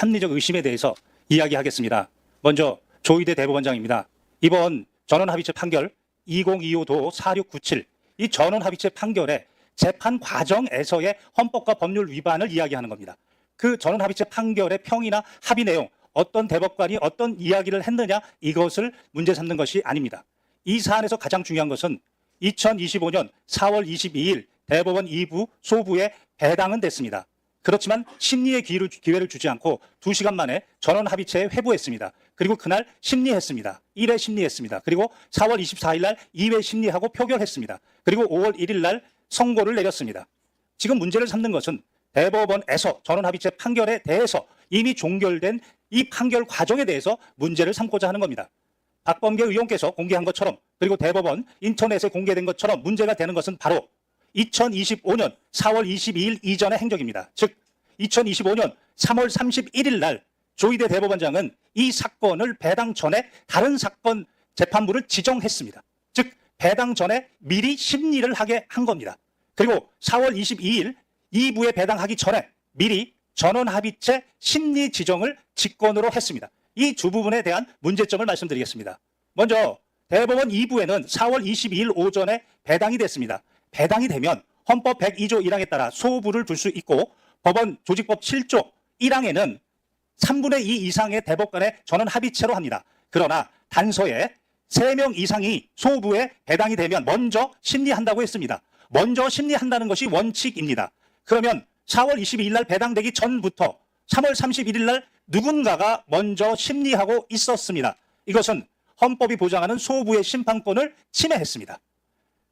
합리적 의심에 대해서 이야기하겠습니다. 먼저 조희대 대법원장입니다. 이번 전원합의체 판결 2025도 4697 이 전원합의체 판결의 재판 과정에서의 헌법과 법률 위반을 이야기하는 겁니다. 그 전원합의체 판결의 평이나 합의 내용, 어떤 대법관이 어떤 이야기를 했느냐 이것을 문제 삼는 것이 아닙니다. 이 사안에서 가장 중요한 것은 2025년 4월 22일 대법원 2부 소부에 배당은 됐습니다. 그렇지만 심리의 기회를 주지 않고 2시간 만에 전원합의체에 회부했습니다. 그리고 그날 심리했습니다. 1회 심리했습니다. 그리고 4월 24일 날 2회 심리하고 표결했습니다. 그리고 5월 1일 날 선고를 내렸습니다. 지금 문제를 삼는 것은 대법원에서 전원합의체 판결에 대해서 이미 종결된 이 판결 과정에 대해서 문제를 삼고자 하는 겁니다. 박범계 의원께서 공개한 것처럼 그리고 대법원 인터넷에 공개된 것처럼 문제가 되는 것은 바로 2025년 4월 22일 이전의 행적입니다. 즉 2025년 3월 31일 날 조희대 대법원장은 이 사건을 배당 전에 다른 사건 재판부를 지정했습니다. 즉 배당 전에 미리 심리를 하게 한 겁니다. 그리고 4월 22일 2부에 배당하기 전에 미리 전원합의체 심리 지정을 직권으로 했습니다. 이 두 부분에 대한 문제점을 말씀드리겠습니다. 먼저 대법원 2부에는 4월 22일 오전에 배당이 됐습니다. 배당이 되면 헌법 102조 1항에 따라 소부를 둘 수 있고 법원 조직법 7조 1항에는 3분의 2 이상의 대법관의 전원합의체로 합니다. 그러나 단서에 3명 이상이 소부에 배당이 되면 먼저 심리한다고 했습니다. 먼저 심리한다는 것이 원칙입니다. 그러면 4월 22일 날 배당되기 전부터 3월 31일 날 누군가가 먼저 심리하고 있었습니다. 이것은 헌법이 보장하는 소부의 심판권을 침해했습니다.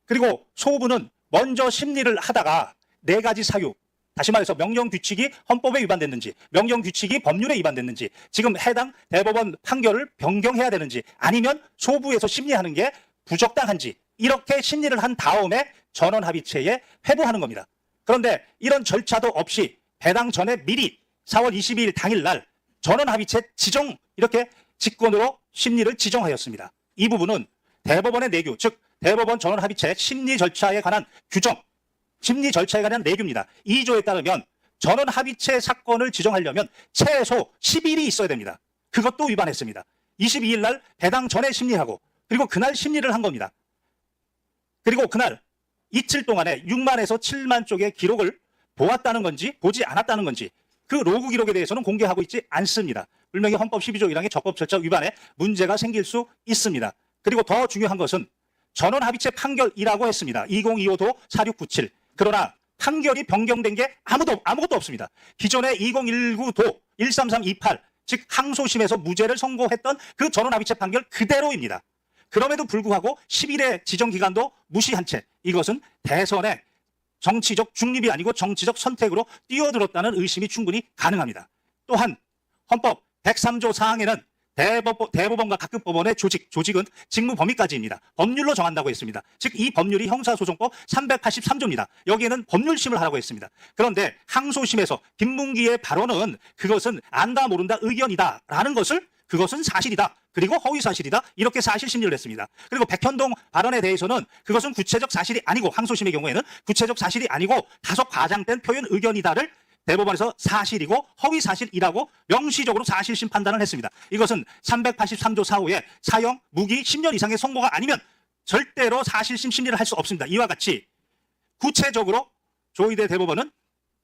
그리고 소부는 먼저 심리를 하다가 4가지 사유, 다시 말해서 명령규칙이 헌법에 위반됐는지, 명령규칙이 법률에 위반됐는지, 지금 해당 대법원 판결을 변경해야 되는지, 아니면 소부에서 심리하는 게 부적당한지 이렇게 심리를 한 다음에 전원합의체에 회부하는 겁니다. 그런데 이런 절차도 없이 배당 전에 미리 4월 22일 당일날 전원합의체 지정 이렇게 직권으로 심리를 지정하였습니다. 이 부분은 대법원의 내규, 즉 대법원 전원합의체 심리 절차에 관한 규정, 심리 절차에 관한 내규입니다. 2조에 따르면 전원합의체 사건을 지정하려면 최소 10일이 있어야 됩니다. 그것도 위반했습니다. 22일 날 배당 전에 심리하고 그리고 그날 심리를 한 겁니다. 그리고 그날 이틀 동안에 6만에서 7만 쪽의 기록을 보았다는 건지 보지 않았다는 건지 그 로그 기록에 대해서는 공개하고 있지 않습니다. 분명히 헌법 12조 1항의 적법 절차 위반에 문제가 생길 수 있습니다. 그리고 더 중요한 것은 전원합의체 판결이라고 했습니다. 2025도 4697. 그러나 판결이 변경된 게 아무것도 없습니다. 기존의 2019도 13328, 즉 항소심에서 무죄를 선고했던 그 전원합의체 판결 그대로입니다. 그럼에도 불구하고 10일의 지정기간도 무시한 채 이것은 대선에 정치적 중립이 아니고 정치적 선택으로 뛰어들었다는 의심이 충분히 가능합니다. 또한 헌법 103조 4항에는 대법원과 각급 법원의 조직은 직무 범위까지입니다. 법률로 정한다고 했습니다. 즉 이 법률이 형사소송법 383조입니다. 여기에는 법률심을 하라고 했습니다. 그런데 항소심에서 김문기의 발언은 그것은 안다 모른다 의견이다라는 것을 그것은 사실이다. 그리고 허위사실이다. 이렇게 사실심리를 했습니다. 그리고 백현동 발언에 대해서는 그것은 구체적 사실이 아니고 항소심의 경우에는 구체적 사실이 아니고 다소 과장된 표현 의견이다를 대법원에서 사실이고 허위사실이라고 명시적으로 사실심 판단을 했습니다. 이것은 383조 4호에 사형, 무기 10년 이상의 선고가 아니면 절대로 사실심 심리를 할 수 없습니다. 이와 같이 구체적으로 조희대 대법원은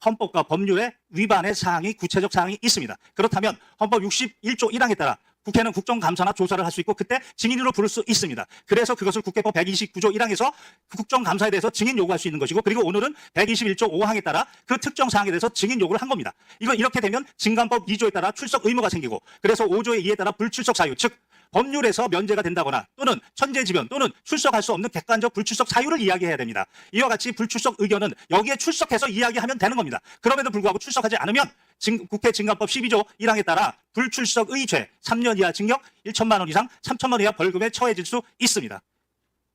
헌법과 법률의 위반의 사항이 구체적 사항이 있습니다. 그렇다면 헌법 61조 1항에 따라 국회는 국정감사나 조사를 할 수 있고 그때 증인으로 부를 수 있습니다. 그래서 그것을 국회법 129조 1항에서 국정감사에 대해서 증인 요구할 수 있는 것이고 그리고 오늘은 121조 5항에 따라 그 특정 사항에 대해서 증인 요구를 한 겁니다. 이렇게 되면 증감법 2조에 따라 출석 의무가 생기고 그래서 5조의 2에 따라 불출석 사유 즉 법률에서 면제가 된다거나 또는 천재지변 또는 출석할 수 없는 객관적 불출석 사유를 이야기해야 됩니다. 이와 같이 불출석 의견은 여기에 출석해서 이야기하면 되는 겁니다. 그럼에도 불구하고 출석하지 않으면 국회 증감법 12조 1항에 따라 불출석의 죄 3년 이하 징역 1천만 원 이상 3천만 원 이하 벌금에 처해질 수 있습니다.